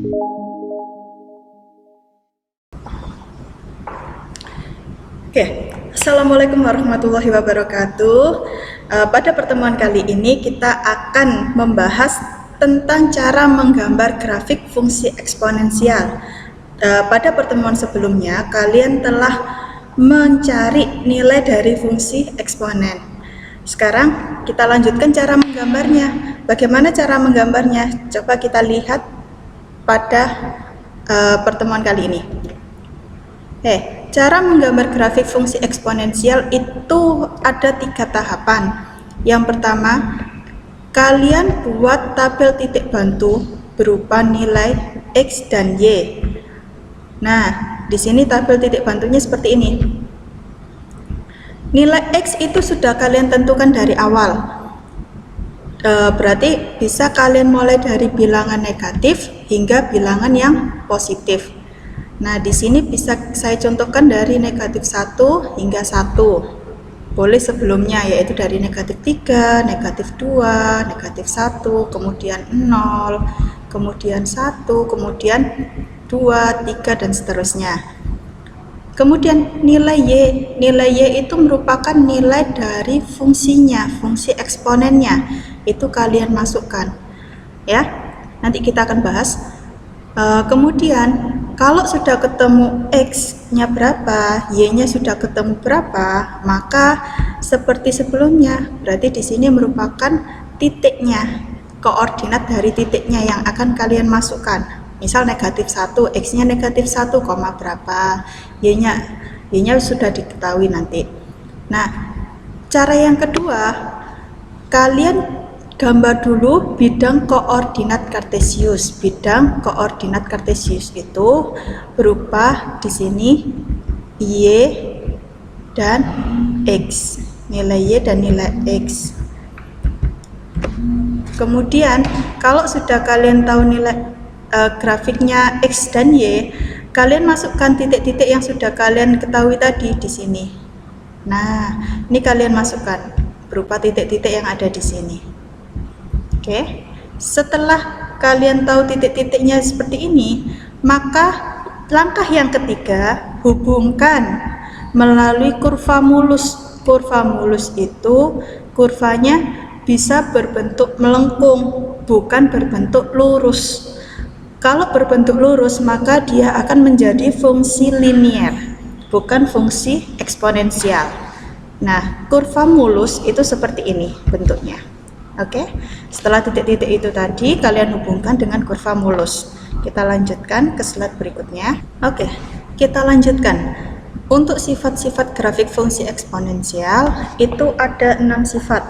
Oke, Assalamualaikum warahmatullahi wabarakatuh. Pada pertemuan kali ini kita akan membahas tentang cara menggambar grafik fungsi eksponensial. Pada pertemuan sebelumnya kalian telah mencari nilai dari fungsi eksponen. Sekarang kita lanjutkan cara menggambarnya. Bagaimana cara menggambarnya? Coba kita lihat pada pertemuan kali ini. Cara menggambar grafik fungsi eksponensial itu ada 3 tahapan. Yang pertama, kalian buat tabel titik bantu berupa nilai X dan Y. Nah, di sini tabel titik bantunya seperti ini. Nilai X itu sudah kalian tentukan dari awal. Berarti bisa kalian mulai dari bilangan negatif hingga bilangan yang positif. Nah, di sini bisa saya contohkan dari negatif 1 hingga 1. Boleh sebelumnya, yaitu dari negatif 3, negatif 2, negatif 1, kemudian 0, kemudian 1, kemudian 2, 3, dan seterusnya. Kemudian nilai Y itu merupakan nilai dari fungsinya, fungsi eksponennya. Itu kalian masukkan. Ya, nanti kita akan bahas. Kemudian kalau sudah ketemu X-nya berapa, Y-nya sudah ketemu berapa, maka seperti sebelumnya, berarti di sini merupakan titiknya, koordinat dari titiknya yang akan kalian masukkan. Misal negatif 1, X-nya negatif 1, berapa, Y-nya sudah diketahui nanti. Nah, cara yang kedua, kalian gambar dulu bidang koordinat kartesius. Bidang koordinat kartesius itu berupa di sini Y dan X, nilai Y dan nilai X. Kemudian kalau sudah kalian tahu nilai grafiknya X dan Y, kalian masukkan titik-titik yang sudah kalian ketahui tadi di sini. Nah, ini kalian masukkan berupa titik-titik yang ada di sini. Oke, setelah kalian tahu titik-titiknya seperti ini, maka langkah yang ketiga, hubungkan melalui kurva mulus. Kurva mulus itu kurvanya bisa berbentuk melengkung, bukan berbentuk lurus. Kalau berbentuk lurus, maka dia akan menjadi fungsi linier, bukan fungsi eksponensial. Nah, kurva mulus itu seperti ini bentuknya. Oke, setelah titik-titik itu tadi kalian hubungkan dengan kurva mulus. Kita lanjutkan ke slide berikutnya. Oke, kita lanjutkan. Untuk sifat-sifat grafik fungsi eksponensial itu ada 6 sifat.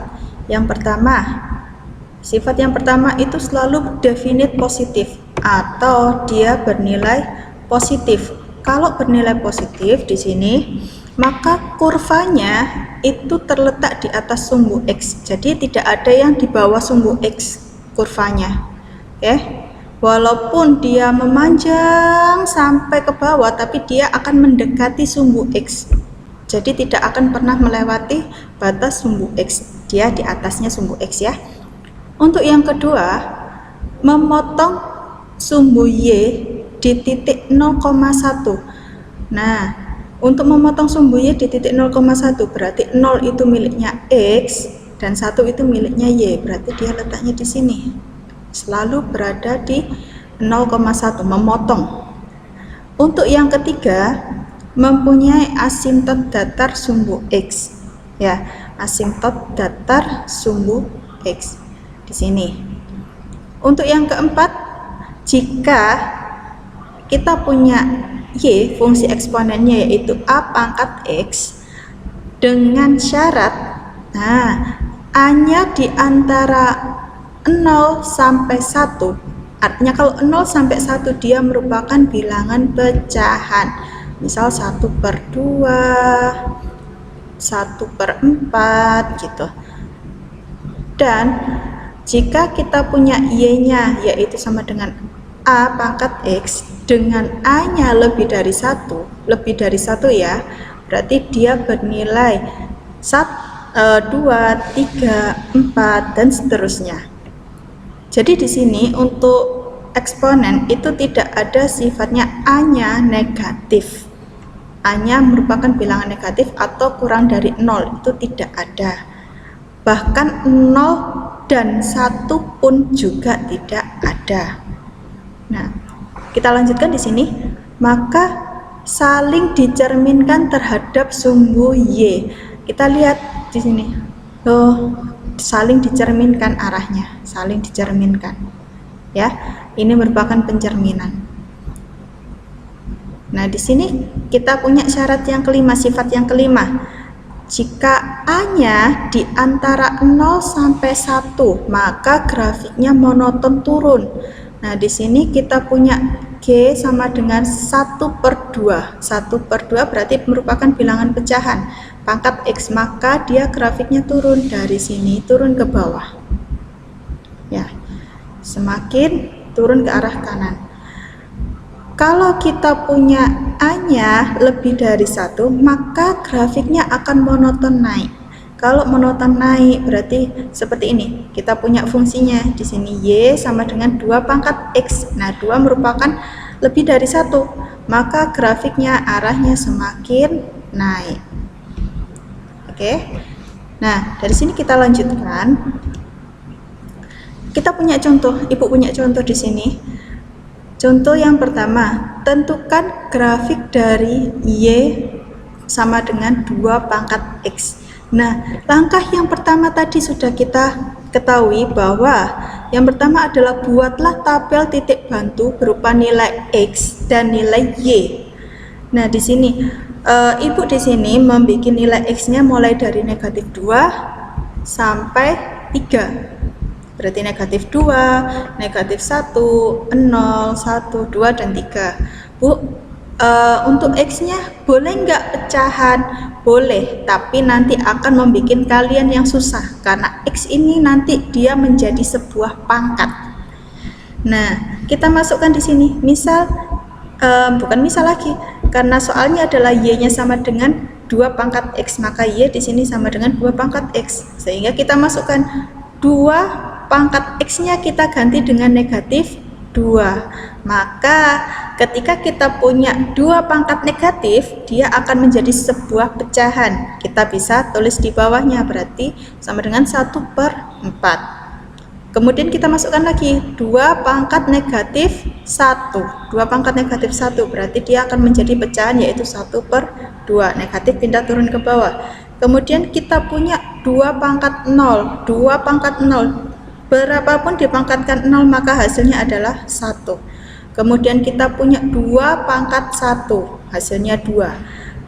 Sifat yang pertama itu selalu definite positif atau dia bernilai positif. Kalau bernilai positif di sini, maka kurvanya itu terletak di atas sumbu X, jadi tidak ada yang di bawah sumbu X kurvanya. Walaupun dia memanjang sampai ke bawah, tapi dia akan mendekati sumbu X, jadi tidak akan pernah melewati batas sumbu X, dia di atasnya sumbu X ya. Untuk yang kedua, memotong sumbu Y di titik 0,1. Nah, untuk memotong sumbu Y di titik 0,1 berarti 0 itu miliknya X dan 1 itu miliknya Y, berarti dia letaknya di sini. Selalu berada di 0,1, memotong. Untuk yang ketiga, mempunyai asimtot datar sumbu X. Ya, asimtot datar sumbu X di sini. Untuk yang keempat, jika kita punya Y, fungsi eksponennya yaitu A pangkat X, dengan syarat, A-nya di antara 0 sampai 1, artinya kalau 0 sampai 1 dia merupakan bilangan pecahan, misal 1/2, 1/4 gitu. Dan jika kita punya Y-nya yaitu sama dengan A pangkat X dengan A-nya lebih dari 1 ya, berarti dia bernilai 2, 3, 4 dan seterusnya. Jadi di sini untuk eksponen itu tidak ada sifatnya A-nya negatif. A-nya merupakan bilangan negatif atau kurang dari 0, itu tidak ada. Bahkan 0 dan 1 pun juga tidak ada. Nah, kita lanjutkan di sini. Maka saling dicerminkan terhadap sumbu Y. Kita lihat di sini. Loh, saling dicerminkan arahnya, saling dicerminkan. Ya, ini merupakan pencerminan. Nah, di sini kita punya syarat yang kelima, sifat yang kelima. Jika A-nya di antara 0 sampai 1, maka grafiknya monoton turun. Nah, di sini kita punya G sama dengan 1/2. 1/2 berarti merupakan bilangan pecahan pangkat X, maka dia grafiknya turun dari sini, turun ke bawah. Ya, semakin turun ke arah kanan. Kalau kita punya A-nya lebih dari 1, maka grafiknya akan monoton naik. Kalau monoton naik berarti seperti ini. Kita punya fungsinya di sini Y sama dengan 2 pangkat X. Nah, 2 merupakan lebih dari 1, maka grafiknya arahnya semakin naik. Oke. Nah, dari sini kita lanjutkan. Kita punya contoh, Ibu punya contoh di sini. Contoh yang pertama, tentukan grafik dari Y sama dengan 2 pangkat X. Nah, langkah yang pertama tadi sudah kita ketahui bahwa yang pertama adalah buatlah tabel titik bantu berupa nilai X dan nilai Y. Nah, di sini Ibu di sini membuat nilai X-nya mulai dari negatif 2 sampai 3. Berarti negatif 2, negatif 1, 0, 1, 2, dan 3. Bu, untuk X-nya boleh nggak pecahan? Boleh, tapi nanti akan membuat kalian yang susah, karena X ini nanti dia menjadi sebuah pangkat. Nah, kita masukkan di sini, misal, bukan misal lagi, karena soalnya adalah Y-nya sama dengan 2 pangkat X, maka Y di sini sama dengan 2 pangkat X, sehingga kita masukkan 2 pangkat X-nya kita ganti dengan negatif 2. Maka ketika kita punya 2 pangkat negatif, dia akan menjadi sebuah pecahan. Kita bisa tulis di bawahnya, berarti sama dengan 1/4. Kemudian kita masukkan lagi 2 pangkat negatif 1. 2 pangkat negatif 1 berarti dia akan menjadi pecahan, yaitu 1/2. Negatif pindah turun ke bawah. Kemudian kita punya 2 pangkat 0. 2 pangkat 0. Berapapun dipangkatkan 0 maka hasilnya adalah 1. Kemudian kita punya 2 pangkat 1, hasilnya 2.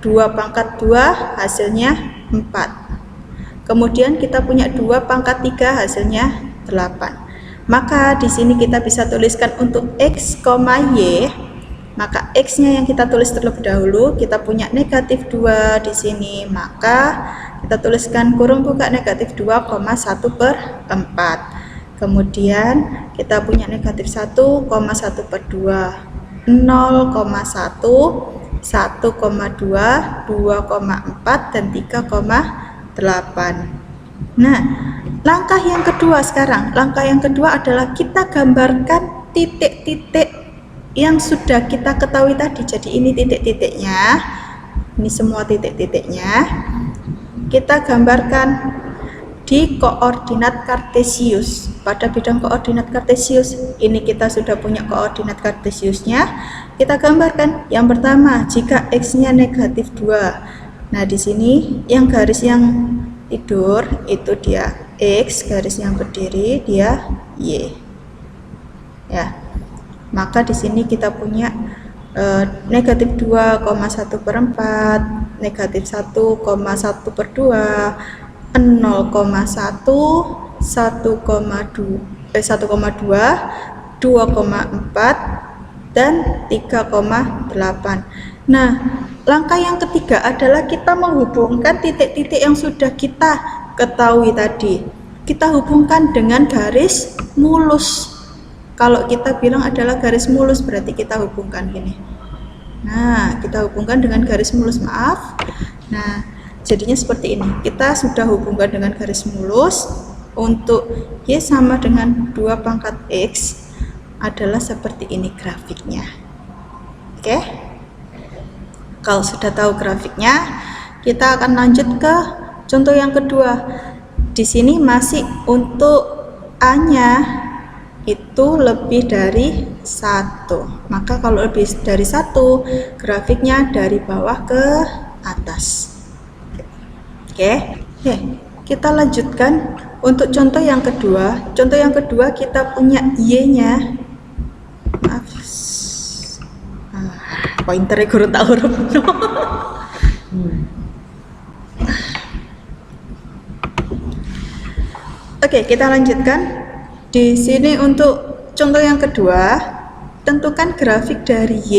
2 pangkat 2 hasilnya 4. Kemudian kita punya 2 pangkat 3 hasilnya 8. Maka di sini kita bisa tuliskan untuk X, Y. Maka X-nya yang kita tulis terlebih dahulu, kita punya negatif 2 di sini. Maka kita tuliskan kurung buka negatif 2,1/4. Kemudian kita punya negatif 1,1/2, 0,1, 1,2, 2,4, dan 3,8. Nah, langkah yang kedua sekarang. Langkah yang kedua adalah kita gambarkan titik-titik yang sudah kita ketahui tadi. Jadi ini titik-titiknya, ini semua titik-titiknya. Kita gambarkan di koordinat kartesius. Pada bidang koordinat kartesius ini kita sudah punya koordinat kartesiusnya. Kita gambarkan yang pertama, jika X-nya negatif 2. Nah, di sini yang garis yang tidur itu dia X, garis yang berdiri dia Y. Ya. Maka di sini kita punya negatif 2,1/4, negatif 1,1/2, 0,1, 1,2, 2,4, dan 3,8. Nah, langkah yang ketiga adalah kita menghubungkan titik-titik yang sudah kita ketahui tadi. Kita hubungkan dengan garis mulus. Kalau kita bilang adalah garis mulus, berarti kita hubungkan gini. Nah, kita hubungkan dengan garis mulus, maaf. Nah, jadinya seperti ini. Kita sudah hubungkan dengan garis mulus. Untuk Y sama dengan 2 pangkat X adalah seperti ini grafiknya. Oke, kalau sudah tahu grafiknya, kita akan lanjut ke contoh yang kedua. Di sini masih untuk A-nya itu lebih dari 1, maka kalau lebih dari 1, grafiknya dari bawah ke atas. Oke, kita lanjutkan untuk contoh yang kedua. Contoh yang kedua kita punya Y-nya, maaf, pointernya guru tak huruf. Oke, kita lanjutkan. Di sini untuk contoh yang kedua, tentukan grafik dari Y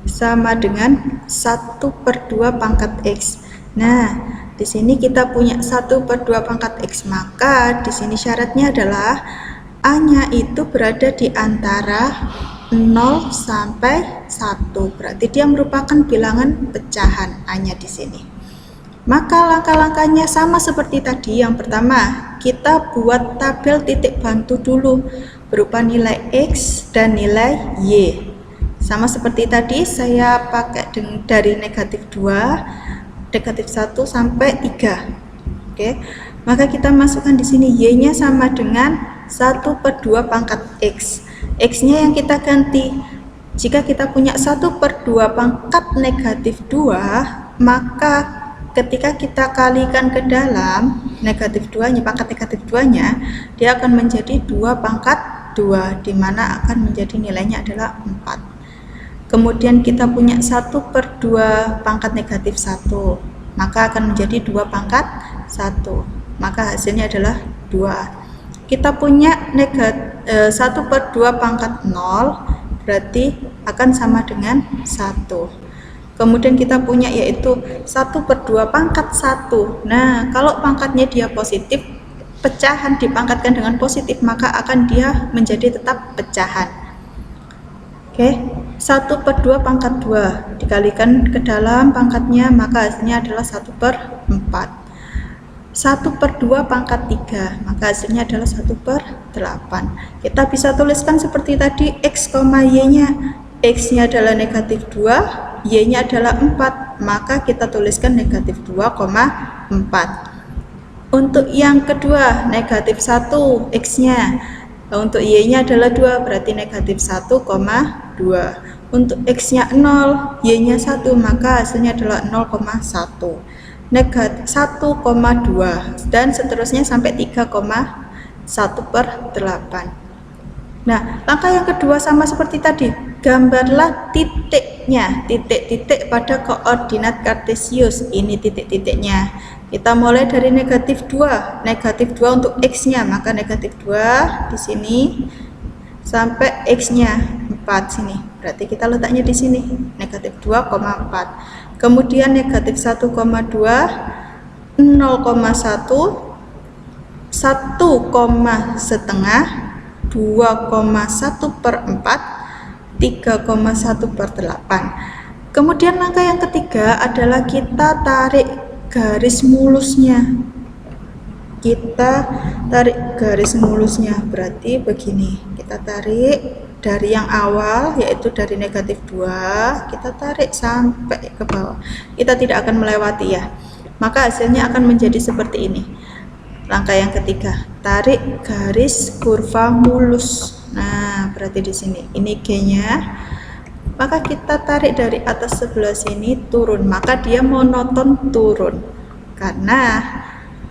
sama dengan 1/2 pangkat X. Nah, di sini kita punya 1/2 pangkat X, maka di sini syaratnya adalah A-nya itu berada di antara 0 sampai 1. Berarti dia merupakan bilangan pecahan A-nya di sini. Maka langkah-langkahnya sama seperti tadi. Yang pertama, kita buat tabel titik bantu dulu berupa nilai X dan nilai Y. Sama seperti tadi, saya pakai dari -2, -1 sampai 3. Oke, maka kita masukkan di sini Y-nya sama dengan 1/2 pangkat X. X-nya yang kita ganti. Jika kita punya 1/2 pangkat -2, maka ketika kita kalikan ke dalam -2-nya, pangkat -2-nya, dia akan menjadi 2 pangkat 2, di mana akan menjadi nilainya adalah 4. Kemudian kita punya 1/2 pangkat -1, maka akan menjadi 2 pangkat 1, maka hasilnya adalah 2. Kita punya 1/2 pangkat 0, berarti akan sama dengan 1. Kemudian kita punya yaitu 1/2 pangkat 1. Nah, kalau pangkatnya dia positif, pecahan dipangkatkan dengan positif, maka akan dia menjadi tetap pecahan. Oke, 1/2 pangkat 2 dikalikan ke dalam pangkatnya, maka hasilnya adalah 1/4. 1/2 pangkat 3, maka hasilnya adalah 1/8. Kita bisa tuliskan seperti tadi, X, Y-nya. X-nya adalah -2, Y-nya adalah 4, maka kita tuliskan -2,4. Untuk yang kedua, -1 X-nya. Untuk Y-nya adalah 2, berarti -1,2. Untuk X-nya 0, Y-nya 1, maka hasilnya adalah 0,1. -1,2 dan seterusnya sampai 3,1/8. Nah, langkah yang kedua sama seperti tadi, gambarlah titiknya, titik-titik pada koordinat kartesius. Ini titik-titiknya. Kita mulai dari -2, -2 untuk X-nya, maka -2 di sini sampai X-nya 4 sini. Berarti kita letaknya di sini, -2,4. Kemudian -1,2, 0,1, 1,5, 2,1/4, 3,1/8. Kemudian langkah yang ketiga adalah kita tarik garis mulusnya. Kita tarik garis mulusnya, berarti begini. Kita tarik dari yang awal, yaitu dari -2, kita tarik sampai ke bawah. Kita tidak akan melewati ya. Maka hasilnya akan menjadi seperti ini. Langkah yang ketiga, tarik garis kurva mulus. Nah, berarti di sini ini G-nya. Maka kita tarik dari atas sebelah sini turun, maka dia monoton turun karena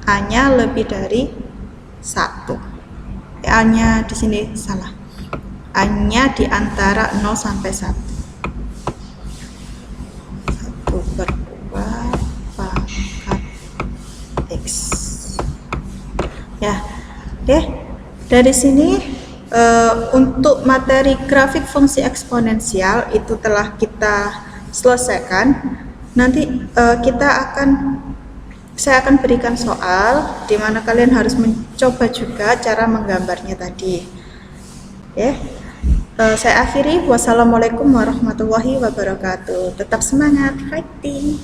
A-nya lebih dari 1. A-nya di sini salah. A-nya di antara 0 sampai 1. 1/2 pangkat X. Ya, oke. Dari sini untuk materi grafik fungsi eksponensial itu telah kita selesaikan. Nanti saya akan berikan soal di mana kalian harus mencoba juga cara menggambarnya tadi. Ya, saya akhiri. Wassalamualaikum warahmatullahi wabarakatuh. Tetap semangat, fighting.